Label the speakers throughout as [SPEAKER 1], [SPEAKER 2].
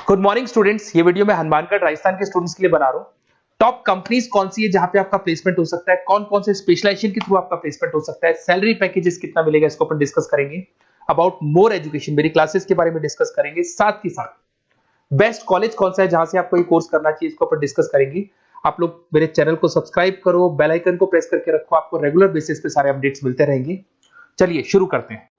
[SPEAKER 1] Good morning students. ये video मैं हनुमानगढ़ राजस्थान के स्टूडेंट्स के लिए बना रहा हूँ। टॉप कंपनीज कौन सी है जहां पे आपका प्लेसमेंट हो सकता है, कौन कौन से स्पेशलाइजेशन के थ्रू आपका प्लेसमेंट हो सकता है, सैलरी पैकेजेस कितना मिलेगा, इसको अपन डिस्कस करेंगे। अबाउट मोर एजुकेशन, मेरी क्लासेस के बारे में डिस्कस करेंगे। साथ ही साथ बेस्ट कॉलेज कौन सा है जहां से आपको ये कोर्स करना चाहिए, इसको अपन डिस्कस करेंगे। आप लोग मेरे चैनल को सब्सक्राइब करो, बेल आइकन को प्रेस करके रखो, आपको रेगुलर बेसिस पे सारे अपडेट्स मिलते रहेंगे। चलिए शुरू करते हैं।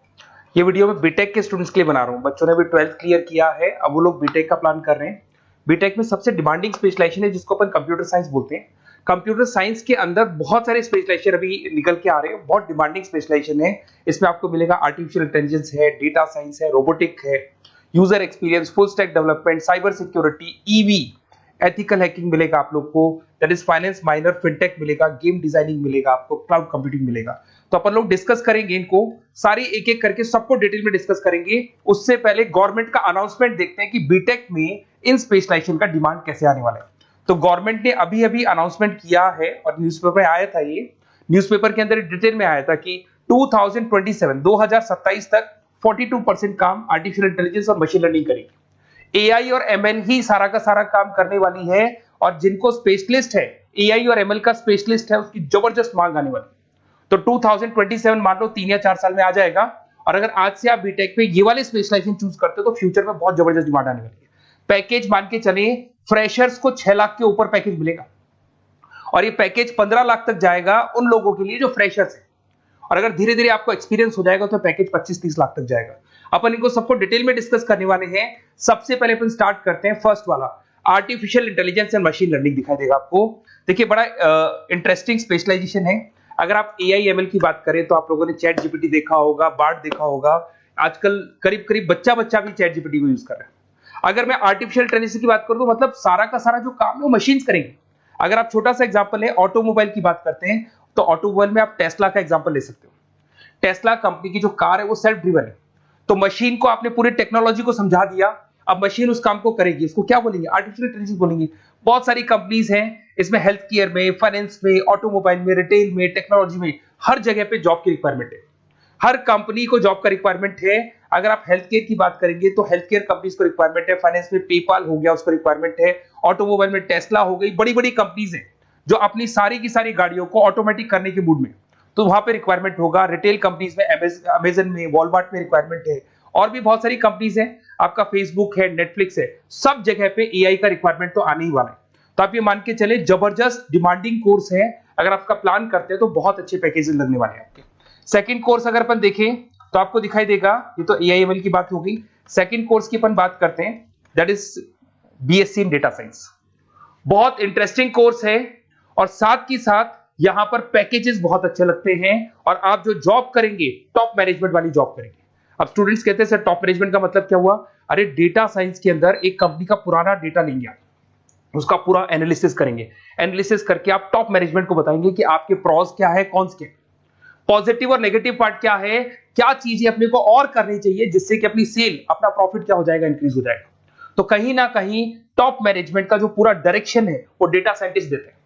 [SPEAKER 1] ये वीडियो मैं बीटेक के स्टूडेंट्स के लिए बना रहा हूँ। बच्चों ने भी 12th क्लियर किया है, अब वो लोग बीटेक का प्लान कर रहे हैं। बीटेक में सबसे डिमांडिंग स्पेशलाइजेशन है जिसको अपन कंप्यूटर साइंस बोलते हैं। कंप्यूटर साइंस के अंदर बहुत सारे स्पेशलाइजेशन अभी निकल के आ रहे हैं, बहुत डिमांडिंग स्पेशलाइजेशन है। इसमें आपको मिलेगा आर्टिफिशियल इंटेलिजेंस है, डेटा साइंस है, रोबोटिक है, user experience, full stack development, cyber security, EV, ethical hacking मिलेगा आप लोग को, that is finance minor, fintech मिलेगा, गेम डिजाइनिंग मिलेगा आपको, क्लाउड कंप्यूटिंग मिलेगा। तो अपन लोग डिस्कस करेंगे इनको सारी एक एक करके, सबको डिटेल में डिस्कस करेंगे। उससे पहले गवर्नमेंट का अनाउंसमेंट देखते हैं कि बीटेक में इन स्पेशलाइजेशन का डिमांड कैसे आने वाला है। तो गवर्नमेंट ने अभी अभी अनाउंसमेंट किया है और न्यूज़पेपर में आया था, ये न्यूज़पेपर के अंदर डिटेल में आया था कि 2027 तक 42% काम आर्टिफिशियल इंटेलिजेंस और मशीन लर्निंग करेगी। एआई और एमएल ही सारा का सारा काम करने वाली है, और जिनको स्पेशलिस्ट है, एआई और एमएल का स्पेशलिस्ट है, उसकी जबरदस्त मांग आने वाली है। तो 2027 मान लो 3 या 4 साल में आ जाएगा। और अगर आज से आप बीटेक पे ये वाले स्पेशलाइजेशन चूज करते हो तो फ्यूचर में बहुत जबरदस्त डिमांड आने वाली है। पैकेज मान के चले, फ्रेशर्स को 6 लाख के ऊपर पैकेज मिलेगा, और ये पैकेज 15 लाख तक जाएगा उन लोगों के लिए जो फ्रेशर्स है। और अगर धीरे धीरे आपको एक्सपीरियंस हो जाएगा तो पैकेज 25-30 लाख तक जाएगा। अपन इनको सबको डिटेल में डिस्कस करने वाले हैं। सबसे पहले अपन स्टार्ट करते हैं फर्स्ट वाला, artificial intelligence and machine learning दिखाई देगा आपको। देखिए बड़ा इंटरेस्टिंग स्पेशलाइजेशन है। अगर आप एआई एमएल की बात करें तो आप लोगों ने चैट जीपीटी देखा होगा, बार्ड देखा होगा। आजकल करीब करीब बच्चा भी चैट जीपीटी को यूज कर रहा है। अगर मैं आर्टिफिशियल इंटेलिजेंस की बात करूं तो मतलब सारा का सारा जो काम है वो मशीन्स करेंगे। अगर आप छोटा सा एग्जांपल है, ऑटोमोबाइल की बात करते हैं तो ऑटोमोबाइल में आप टेस्ला का एग्जांपल ले सकते हो। टेस्ला कंपनी की जो कार है वो सेल्फ ड्रिवन है। तो मशीन को आपने पूरी टेक्नोलॉजी को समझा दिया, अब मशीन उस काम को करेगी। इसको क्या बोलेंगे? आर्टिफिशियल इंटेलिजेंस बोलेंगे। बहुत सारी कंपनीज हैं इसमें, हेल्थ केयर में, फाइनेंस में, ऑटोमोबाइल में, रिटेल में, टेक्नोलॉजी में, हर जगह पे जॉब की रिक्वायरमेंट है। हर कंपनी को जॉब का रिक्वायरमेंट है। अगर आप हेल्थ केयर की बात करेंगे तो हेल्थ केयर कंपनीज को रिक्वायरमेंट है, फाइनेंस में पेपाल हो गया उसको रिक्वायरमेंट है, ऑटोमोबाइल में टेस्ला हो गई, बड़ी बड़ी कंपनीज हैं जो अपनी सारी की सारी गाड़ियों को ऑटोमेटिक करने के मूड में, तो वहां पे रिक्वायरमेंट होगा। रिटेल कंपनीज में अमेजन में, वॉलमार्ट में रिक्वायरमेंट है, और भी बहुत सारी कंपनीज हैं, आपका फेसबुक है, नेटफ्लिक्स है, सब जगह पे एआई का रिक्वायरमेंट तो आने ही वाला है। तो आप ये मान के चले जबरदस्त डिमांडिंग कोर्स है। अगर आपका प्लान करते हैं तो बहुत अच्छे पैकेजेस लगने वाले हैं आपके। सेकंड कोर्स अगर अपन देखें तो आपको दिखाई देगा, ये तो एआई एमएल की बात हो गई। सेकंड कोर्स की अपन बात करते हैं, that is BSc in data science. बहुत इंटरेस्टिंग कोर्स है, और साथ ही साथ यहां पर पैकेजेस बहुत अच्छे लगते हैं, और आप जो जॉब करेंगे टॉप मैनेजमेंट वाली जॉब करेंगे। अब स्टूडेंट्स कहते हैं सर टॉप मैनेजमेंट का मतलब क्या हुआ? अरे डेटा साइंस के अंदर एक कंपनी का पुराना डेटा लेंगे आप, उसका पूरा एनालिसिस करेंगे, एनालिसिस करके आप टॉप मैनेजमेंट को बताएंगे कि आपके प्रॉस क्या है, कॉन्स क्या है, पॉजिटिव और नेगेटिव पार्ट क्या है, क्या चीजें अपने को और करनी चाहिए जिससे कि अपनी सेल, अपना प्रॉफिट क्या हो जाएगा, इंक्रीज हो जाएगा। तो कहीं ना कहीं टॉप मैनेजमेंट का जो पूरा डायरेक्शन है वो डेटा साइंटिस्ट देते हैं।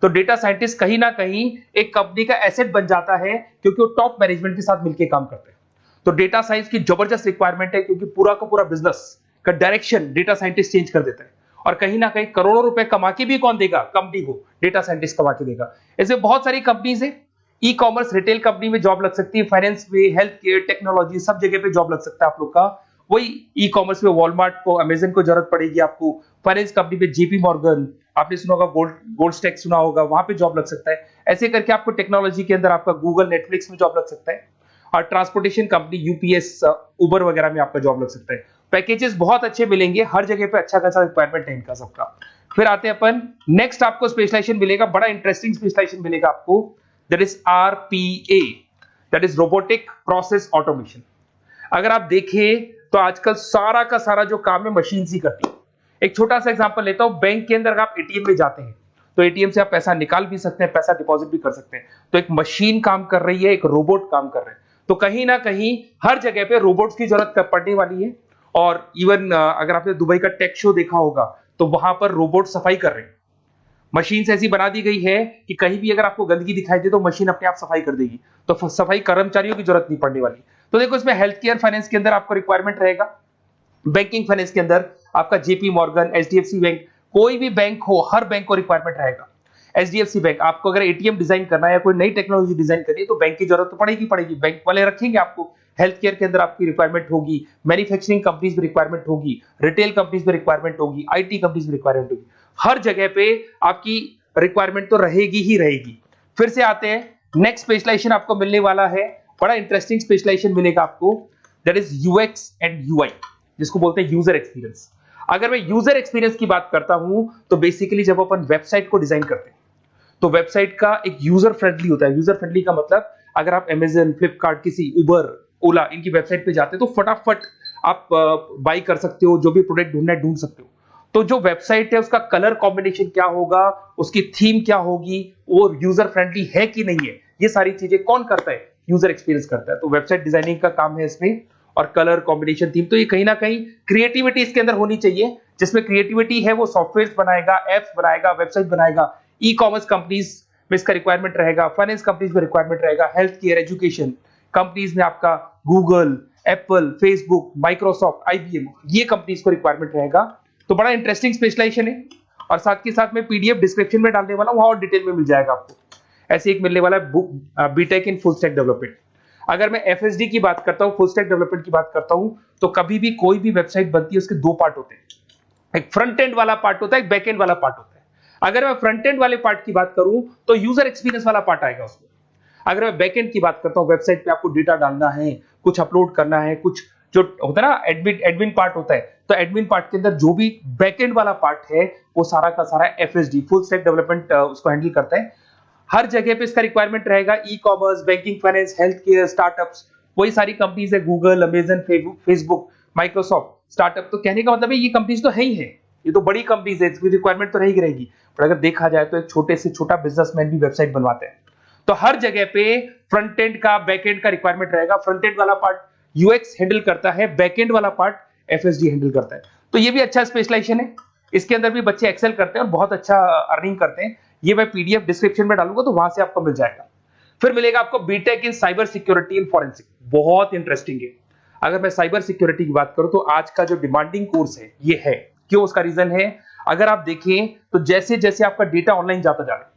[SPEAKER 1] तो डेटा साइंटिस्ट कहीं ना कहीं एक कंपनी का एसेट बन जाता है, क्योंकि वो टॉप मैनेजमेंट के साथ मिलकर काम करते हैं। तो डेटा साइंस की जबरदस्त रिक्वायरमेंट है, क्योंकि पूरा का पूरा बिजनेस का डायरेक्शन डेटा साइंटिस्ट चेंज कर देता है। और कहीं ना कहीं करोड़ों रुपए कमा के भी कौन देगा? कंपनी को डेटा साइंटिस्ट कमा के देगा। ऐसे बहुत सारी कंपनीज है, ई कॉमर्स रिटेल कंपनी में जॉब लग सकती है, फाइनेंस में, हेल्थ केयर, टेक्नोलॉजी, सब जगह पे जॉब लग सकता है आप लोग का। वही ई कॉमर्स में वॉलमार्ट को, अमेजन को जरूरत पड़ेगी आपको। फाइनेंस कंपनी में जेपी मॉर्गन, आपने सुना होगा, गोल्ड स्टैक सुना होगा, वहां पे जॉब लग सकता है। ऐसे करके आपको टेक्नोलॉजी के अंदर आपका गूगल, नेटफ्लिक्स में जॉब लग सकता है। और ट्रांसपोर्टेशन कंपनी यूपीएस, उबर वगैरह में आपका जॉब लग सकता है। पैकेजेस बहुत अच्छे मिलेंगे, हर जगह पे अच्छा खासा रिक्वायरमेंट है इनका सबका। फिर आते हैं अपन नेक्स्ट, आपको स्पेशलाइजेशन मिलेगा, बड़ा इंटरेस्टिंग स्पेशलाइजेशन मिलेगा आपको, that is RPA, that is robotic process automation. अगर आप देखें तो आजकल सारा का सारा जो काम है मशीन ही करती है। एक छोटा सा एग्जांपल लेता हूं, बैंक के अंदर आप एटीएम में जाते हैं तो एटीएम से आप पैसा निकाल भी सकते हैं, पैसा डिपॉजिट भी कर सकते हैं। तो एक मशीन काम कर रही है, एक रोबोट काम कर रहे हैं। तो कहीं ना कहीं हर जगह पे रोबोट्स की जरूरत पड़ने वाली है। और इवन अगर आपने दुबई का टेक शो देखा होगा तो वहां पर रोबोट सफाई कर रहे हैं। मशीन ऐसी बना दी गई है कि कहीं भी अगर आपको गंदगी दिखाई दे तो मशीन अपने आप सफाई कर देगी, तो सफाई कर्मचारियों की जरूरत नहीं पड़ने वाली। तो देखो इसमें हेल्थ केयर, फाइनेंस के अंदर आपको रिक्वायरमेंट रहेगा, बैंकिंग फाइनेंस के अंदर आपका जेपी मॉर्गन, एचडीएफसी बैंक, कोई भी बैंक हो, हर बैंक को रिक्वायरमेंट रहेगा। एचडीएफसी बैंक, आपको अगर एटीएम डिजाइन करना है या कोई नई टेक्नोलॉजी डिजाइन करनी है तो बैंक की जरूरत तो पड़ेगी, बैंक वाले रखेंगे आपको। हेल्थ केयर के अंदर आपकी रिक्वायरमेंट होगी, मैन्युफैक्चरिंग कंपनीज में रिक्वायरमेंट होगी, रिटेल कंपनीज में रिक्वायरमेंट होगी, आईटी कंपनीज में रिक्वायरमेंट होगी। हर जगह पे आपकी रिक्वायरमेंट तो रहेगी ही रहेगी। फिर से आते हैं, नेक्स्ट स्पेशलाइजेशन आपको मिलने वाला है, बड़ा इंटरेस्टिंग स्पेशलाइजेशन मिलेगा आपको, that is UX and UI, जिसको बोलते हैं यूजर एक्सपीरियंस। अगर मैं यूजर एक्सपीरियंस की बात करता हूं तो बेसिकली जब अपन वेबसाइट को डिजाइन करते हैं तो वेबसाइट का एक यूजर फ्रेंडली होता है। यूजर फ्रेंडली का मतलब अगर आप अमेजन, फ्लिपकार्ट, किसी उबर, ओला, इनकी वेबसाइट पे जाते हो तो फटाफट आप बाई कर सकते हो, जो भी प्रोडक्ट ढूंढना है ढूंढ सकते हो। तो जो वेबसाइट है उसका कलर कॉम्बिनेशन क्या होगा, उसकी थीम क्या होगी, वो यूजर फ्रेंडली है कि नहीं है, ये सारी चीजें कौन करता है, यूजर एक्सपीरियंस करता है। तो वेबसाइट डिजाइनिंग का काम है इसमें, और कलर कॉम्बिनेशन, थीम, तो ये कहीं ना कहीं क्रिएटिविटी इसके अंदर होनी चाहिए। जिसमें क्रिएटिविटी है वो सॉफ्टवेयर बनाएगा, एप्स बनाएगा, वेबसाइट बनाएगा। ई कॉमर्स कंपनीज में इसका रिक्वायरमेंट रहेगा, फाइनेंस कंपनीज में रिक्वायरमेंट रहेगा, हेल्थ केयर, एजुकेशन कंपनीज में आपका Google, Apple, Facebook, Microsoft, IBM, ये कंपनीज को रिक्वायरमेंट रहेगा। तो बड़ा इंटरेस्टिंग स्पेशलाइजेशन है, और साथ के साथ में पीडीएफ डिस्क्रिप्शन में डालने वाला हूं, वहां और डिटेल में मिल जाएगा आपको। ऐसे एक मिलने वाला है B Tech in full stack development. अगर मैं एफएसडी की बात करता हूं, फुल स्टैक डेवलपमेंट की बात करता हूं, तो कभी भी कोई भी वेबसाइट बनती है उसके दो पार्ट होते हैं, एक फ्रंट एंड वाला पार्ट होता है, एक बैक एंड वाला पार्ट होता है। अगर मैं फ्रंट एंड वाले पार्ट की बात करूं तो यूजर एक्सपीरियंस वाला पार्ट आएगा उसमें। अगर मैं बैक एंड की बात करता हूं, वेबसाइट पे आपको डेटा डालना है, कुछ अपलोड करना है, कुछ जो होता है ना एडमिन पार्ट होता है, तो एडमिन पार्ट के अंदर जो भी बैक एंड वाला पार्ट है वो सारा का सारा एफएसडी, फुल स्टैक डेवलपमेंट, उसको हैंडल करता है। हर जगह पे इसका रिक्वायरमेंट रहेगा। E commerce, banking, finance, health care, startups, वही सारी कंपनीज है, Google, Amazon, Facebook, Microsoft, startup. तो कहने का मतलब है ये कंपनीज तो है ही है, ये तो बड़ी कंपनीज है, इसकी रिक्वायरमेंट तो रहेगी। पर अगर देखा जाए तो एक छोटे से छोटा बिजनेसमैन भी वेबसाइट बनवाते हैं। तो हर जगह पे फ्रंट एंड का, बैक एंड का रिक्वायरमेंट रहेगा। फ्रंट एंड वाला पार्ट यूएक्स हैंडल करता है, बैक एंड वाला पार्ट एफएसडी हैंडल करता है। तो ये भी अच्छा स्पेशलाइजेशन है, इसके अंदर भी बच्चे एक्सेल करते हैं और बहुत अच्छा अर्निंग करते हैं। ये मैं पीडीएफ डिस्क्रिप्शन में डालूंगा तो वहां से आपको मिल जाएगा। फिर मिलेगा आपको B Tech in cyber security and forensic, बहुत इंटरेस्टिंग है। अगर मैं साइबर सिक्योरिटी की बात करूं तो आज का जो डिमांडिंग कोर्स है ये है, क्यों, उसका रीजन है, अगर आप देखें तो जैसे जैसे आपका डेटा ऑनलाइन जाता जा रहा है,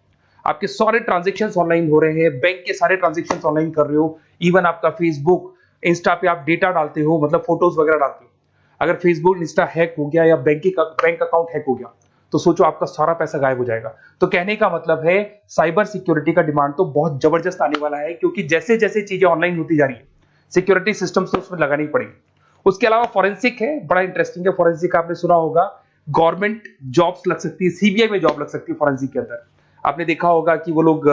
[SPEAKER 1] आपके सारे ट्रांजेक्शन्स ऑनलाइन हो रहे हैं, बैंक के सारे ट्रांजेक्शन्स ऑनलाइन कर रहे हो, इवन आपका फेसबुक, इंस्टा पे आप डेटा डालते हो, मतलब फोटोज वगैरह डालते हो। अगर फेसबुक, इंस्टा हैक हो गया या बैंक अकाउंट हैक हो गया तो सोचो आपका सारा पैसा गायब हो जाएगा। तो कहने का मतलब है साइबर सिक्योरिटी का डिमांड तो बहुत जबरदस्त आने वाला है, क्योंकि जैसे जैसे चीजें ऑनलाइन होती जा रही है सिक्योरिटी सिस्टम्स तो उसमें लगानी पड़ेगी। उसके अलावा फॉरेंसिक है, बड़ा इंटरेस्टिंग है। फॉरेंसिक आपने सुना होगा, गवर्नमेंट जॉब्स लग सकती है, सीबीआई में जॉब लग सकती है फॉरेंसिक के अंदर। आपने देखा होगा कि वो लोग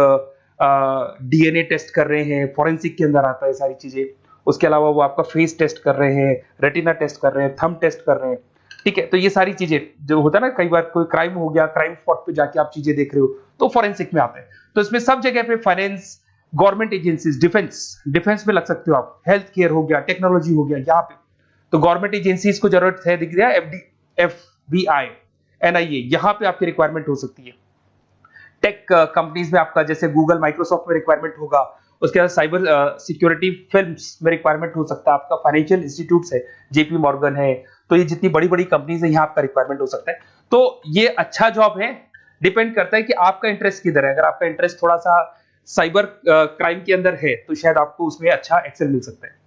[SPEAKER 1] डीएनए टेस्ट कर रहे हैं, फॉरेंसिक के अंदर आता है सारी चीजें। उसके अलावा वो आपका फेस टेस्ट कर रहे हैं, रेटिना टेस्ट कर रहे हैं, थंब टेस्ट कर रहे हैं, ठीक है। तो ये सारी चीजें जो होता है ना, कई बार कोई क्राइम हो गया, क्राइम स्पॉट पे जाके आप चीजें देख रहे हो तो फॉरेंसिक में आता है। तो इसमें सब जगह पे फाइनेंस, गवर्नमेंट एजेंसीज, डिफेंस में लग सकते हो आप, हेल्थ केयर हो गया, टेक्नोलॉजी हो गया, यहाँ पे तो गवर्नमेंट एजेंसीज को जरूरत है, दिख रहा है, एफबीआई, एनआईए, यहाँ पे आपकी रिक्वायरमेंट हो सकती है। टेक कंपनीज में आपका जैसे गूगल, माइक्रोसॉफ्ट में रिक्वायरमेंट होगा। उसके बाद साइबर सिक्योरिटी फिल्म्स में रिक्वायरमेंट हो सकता है आपका, फाइनेंशियल इंस्टीट्यूट्स है, जेपी मॉर्गन है, तो ये जितनी बड़ी बड़ी कंपनीज है यहाँ आपका रिक्वायरमेंट हो सकता है। तो ये अच्छा जॉब है, डिपेंड करता है कि आपका इंटरेस्ट किधर है। अगर आपका इंटरेस्ट थोड़ा सा साइबर क्राइम के अंदर है तो शायद आपको उसमें अच्छा एक्सेल मिल सकता है।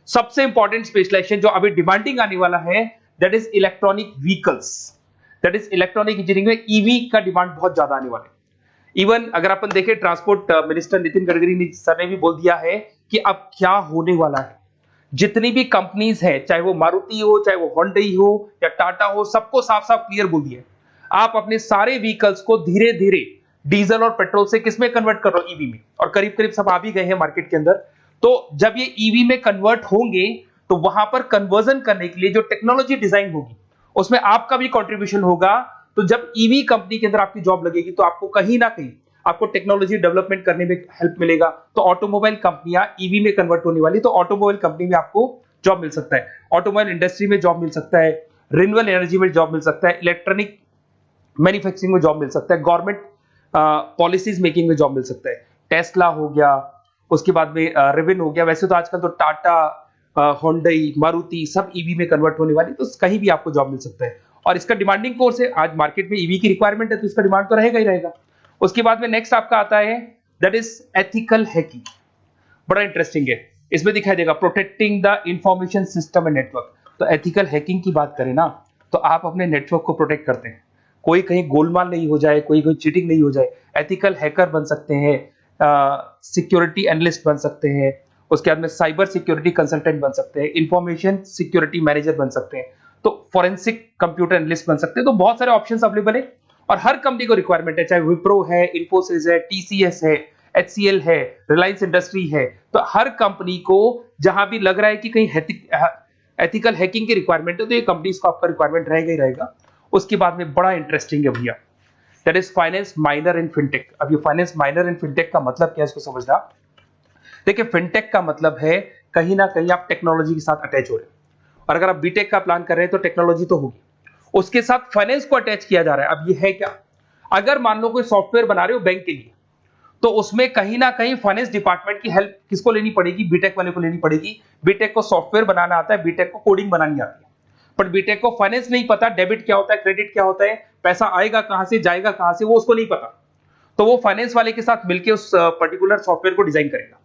[SPEAKER 1] सबसे इंपॉर्टेंट स्पेशलाइजेशन जो अभी डिमांडिंग आने वाला है, that is electronic vehicles, that is electronic engineering में ईवी का डिमांड बहुत ज्यादा आने वाला है। इवन अगर अपन देखें, transport minister Nitin Gadkari sir ने भी बोल दिया है कि अब क्या होने वाला है, जितनी भी कंपनीज है, चाहे वो मारुति हो, चाहे वो होंडई हो या टाटा हो, सबको साफ साफ क्लियर बोल दिया, आप अपने सारे व्हीकल्स को धीरे धीरे डीजल और पेट्रोल से किसमें कन्वर्ट कर रहे हो, ईवी में। और करीब करीब सब आ भी गए हैं मार्केट के अंदर। तो जब ये ईवी में कन्वर्ट होंगे तो वहां पर कन्वर्जन करने के लिए जो टेक्नोलॉजी डिजाइन होगी उसमें आपका भी कंट्रीब्यूशन होगा। तो जब ईवी कंपनी के अंदर आपकी जॉब लगेगी तो आपको कहीं ना कहीं आपको टेक्नोलॉजी डेवलपमेंट करने में हेल्प मिलेगा। तो ऑटोमोबाइल कंपनियां ईवी में कन्वर्ट होने वाली, तो ऑटोमोबाइल कंपनी में आपको जॉब मिल सकता है, ऑटोमोबाइल इंडस्ट्री में जॉब मिल सकता है, रिन्यूएबल एनर्जी में जॉब मिल सकता है, इलेक्ट्रॉनिक मैन्युफैक्चरिंग में जॉब मिल सकता है, गवर्नमेंट पॉलिसीज मेकिंग में जॉब मिल सकता है। टेस्ला हो गया, उसके बाद में रिविन हो गया। वैसे तो आजकल तो टाटा, होंडई, मारुति सब ईवी में कन्वर्ट होने वाली, तो कहीं भी आपको जॉब मिल सकता है। और इसका डिमांडिंग कोर्स है, आज मार्केट में ईवी की रिक्वायरमेंट है तो इसका डिमांड तो रहेगा ही रहेगा। उसके बाद में नेक्स्ट आपका आता है दैट इज एथिकल हैकिंग। बड़ा इंटरेस्टिंग है, इसमें दिखाई देगा protecting the information system and network. तो एथिकल हैकिंग की बात करें ना, तो आप अपने नेटवर्क को प्रोटेक्ट करते हैं, कोई कहीं गोलमाल नहीं हो जाए, कोई चीटिंग नहीं हो जाए। एथिकल हैकर बन सकते हैं, सिक्योरिटी एनालिस्ट बन सकते हैं, उसके बाद में साइबर सिक्योरिटी कंसल्टेंट बन सकते हैं, इंफॉर्मेशन सिक्योरिटी मैनेजर बन सकते हैं, तो फोरेंसिक कंप्यूटर एनालिस्ट बन सकते हैं। तो बहुत सारे ऑप्शंस अवेलेबल है और हर कंपनी को रिक्वायरमेंट है, चाहे विप्रो है, इन्फोसिस है, टीसीएस है, एचसीएल है, रिलायंस इंडस्ट्री है। तो हर कंपनी को जहां भी लग रहा है कि कहीं एथिकल हैकिंग की रिक्वायरमेंट है तो ये कंपनीज को आपका रिक्वायरमेंट रहेगा ही रहेगा। उसके बाद में बड़ा इंटरेस्टिंग है भैया, that is finance minor in fintech. अब ये फाइनेंस माइनर इन फिनटेक का मतलब क्या है, इसको समझना। देखिए, फिनटेक का मतलब है कहीं ना कहीं आप टेक्नोलॉजी के साथ अटैच हो रहे हैं, और अगर आप बीटेक का प्लान कर रहे हैं तो टेक्नोलॉजी तो होगी, उसके साथ फाइनेंस को अटैच किया जा रहा है। अब ये है क्या, अगर मान लो कोई सॉफ्टवेयर बना रहे हो बैंक के लिए, तो उसमें कहीं ना कहीं फाइनेंस डिपार्टमेंट की हेल्प किसको लेनी पड़ेगी, बीटेक वाले को लेनी पड़ेगी। बीटेक को सॉफ्टवेयर बनाना आता है, बीटेक को कोडिंग बनानी आती है, बट बीटेक को फाइनेंस नहीं पता, डेबिट क्या होता है, क्रेडिट क्या होता है, पैसा आएगा कहां से, जाएगा कहां से, वो उसको नहीं पता। तो वो फाइनेंस वाले के साथ मिलकर उस पर्टिकुलर सॉफ्टवेयर को डिजाइन करेगा।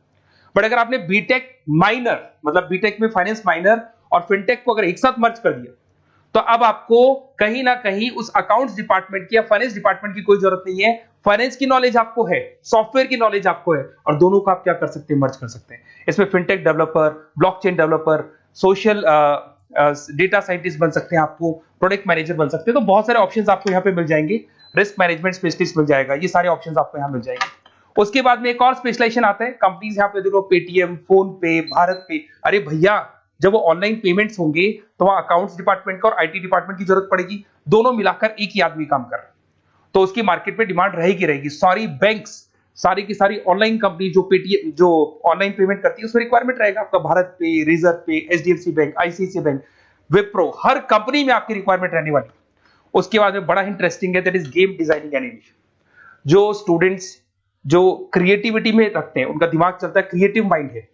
[SPEAKER 1] बट अगर आपने बीटेक माइनर, मतलब बीटेक में फाइनेंस माइनर और फिनटेक को अगर एक साथ मर्ज कर दिया, तो अब आपको कहीं ना कहीं उस अकाउंट्स डिपार्टमेंट की या फाइनेंस डिपार्टमेंट की कोई जरूरत नहीं है। फाइनेंस की नॉलेज आपको है, सॉफ्टवेयर की नॉलेज आपको है, और दोनों को आप क्या कर सकते हैं, मर्ज कर सकते हैं। इसमें fintech developer, blockchain developer, social data scientist बन सकते हैं, आपको प्रोडक्ट मैनेजर बन सकते हैं। तो बहुत सारे ऑप्शंस आपको यहाँ पे मिल जाएंगे, रिस्क मैनेजमेंट स्पेशलिस्ट मिल जाएगा, ये सारे ऑप्शंस आपको यहाँ मिल जाएंगे। उसके बाद में एक और स्पेशलाइजेशन आता है, कंपनीज यहाँ पे देखो पेटीएम, फोन पे, भारत पे। अरे भैया, जब वो ऑनलाइन पेमेंट्स होंगे तो वहां अकाउंट्स डिपार्टमेंट का और आईटी डिपार्टमेंट की जरूरत पड़ेगी, दोनों मिलाकर एक ही आदमी काम कर रहा है, तो उसकी मार्केट में डिमांड रहेगी रहेगी। सारी बैंक्स, सारी की सारी ऑनलाइन कंपनी जो पेटीएम, जो ऑनलाइन पेमेंट करती है, उसमें रिक्वायरमेंट रहेगा आपका भारत पे, Razorpay, HDFC bank, ICICI bank, Wipro, हर कंपनी में आपकी रिक्वायरमेंट रहने वाली। उसके बाद में बड़ा इंटरेस्टिंग है, that is game designing animation. जो स्टूडेंट्स जो क्रिएटिविटी में रखते हैं, उनका दिमाग चलता है, क्रिएटिव माइंड है,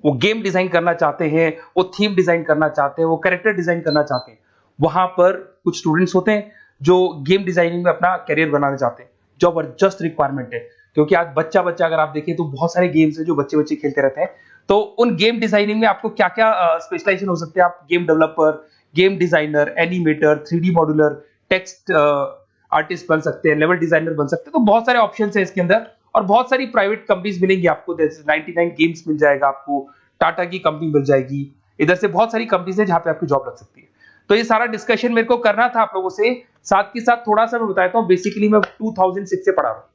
[SPEAKER 1] वो गेम डिजाइन करना चाहते हैं, वो थीम डिजाइन करना चाहते हैं, वो कैरेक्टर डिजाइन करना चाहते हैं, वहां पर कुछ स्टूडेंट्स होते हैं जो गेम डिजाइनिंग में अपना करियर बनाना चाहते हैं। जबरदस्त रिक्वायरमेंट है, क्योंकि आज बच्चा बच्चा अगर आप देखें तो बहुत सारे गेम्स हैं जो बच्चे बच्चे खेलते रहते हैं। तो उन गेम डिजाइनिंग में आपको क्या क्या स्पेशलाइजेशन हो सकते हैं, आप game developer, game designer, animator, 3D modular, text artist बन सकते हैं, लेवल डिजाइनर बन सकते हैं। तो बहुत सारे ऑप्शंस हैं इसके अंदर, और बहुत सारी प्राइवेट कंपनीज मिलेंगी आपको, जैसे 99 गेम्स मिल जाएगा आपको, टाटा की कंपनी मिल जाएगी, इधर से बहुत सारी कंपनीज है जहां पे आपकी जॉब लग सकती है। तो ये सारा डिस्कशन मेरे को करना था आप लोगों से, साथ के साथ थोड़ा सा मैं बताता हूँ। बेसिकली मैं 2006 से पढ़ा रहा हूँ,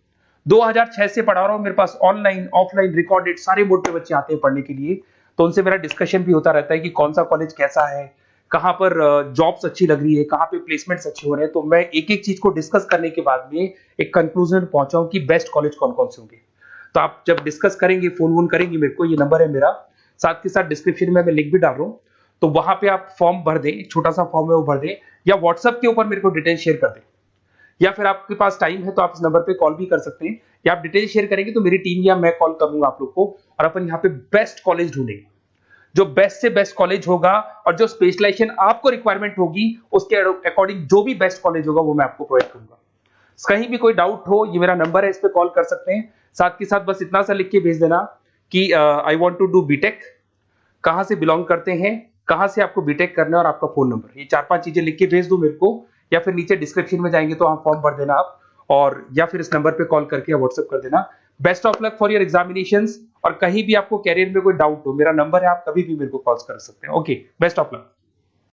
[SPEAKER 1] 2006 से पढ़ा रहा हूँ। मेरे पास ऑनलाइन ऑफलाइन रिकॉर्डेड सारे बोर्ड पे बच्चे आते हैं पढ़ने के लिए, तो उनसे मेरा डिस्कशन भी होता रहता है कि कौन सा कॉलेज कैसा है, कहाँ पर जॉब्स अच्छी लग रही है, कहाँ पे प्लेसमेंट्स अच्छे हो रहे हैं। तो मैं एक एक चीज को डिस्कस करने के बाद में एक कंक्लूजन पहुंचा हूं कि बेस्ट कॉलेज कौन कौन से होंगे। तो आप जब डिस्कस करेंगे, फोन वोन करेंगे मेरे को, ये नंबर है मेरा, साथ के साथ डिस्क्रिप्शन में मैं लिंक भी डाल रहा हूँ, तो वहां पे आप फॉर्म भर दें, छोटा सा फॉर्म है वो भर दें, या व्हाट्सएप के ऊपर मेरे को डिटेल शेयर कर दें, या फिर आपके पास टाइम है तो आप इस नंबर पे कॉल भी कर सकते हैं, या आप डिटेल शेयर करेंगे तो मेरी टीम या मैं कॉल करूंगा आप लोग को, और अपन यहाँ पे बेस्ट कॉलेज ढूंढेंगे, जो बेस्ट से बेस्ट कॉलेज होगा, और जो स्पेशलाइजेशन आपको रिक्वायरमेंट होगी उसके अकॉर्डिंग जो भी बेस्ट कॉलेज होगा वो मैं आपको प्रोवाइड करूंगा। कहीं भी कोई डाउट हो, ये मेरा नंबर है, इस पे कॉल कर सकते हैं। साथ के साथ बस इतना सा लिख के भेज देना कि I want to do B Tech, कहां से बिलोंग करते हैं, कहां से आपको बीटेक करना है, और आपका फोन नंबर, ये 4-5 चीजें लिख के भेज दो मेरे को, या फिर नीचे डिस्क्रिप्शन में जाएंगे तो आप फॉर्म भर देना आप, और या फिर इस नंबर पे कॉल करके या व्हाट्सएप कर देना। Best of luck for your examinations, और कहीं भी आपको कैरियर में कोई डाउट हो, मेरा नंबर है, आप कभी भी मेरे को कॉल कर सकते हैं। Okay, best of luck.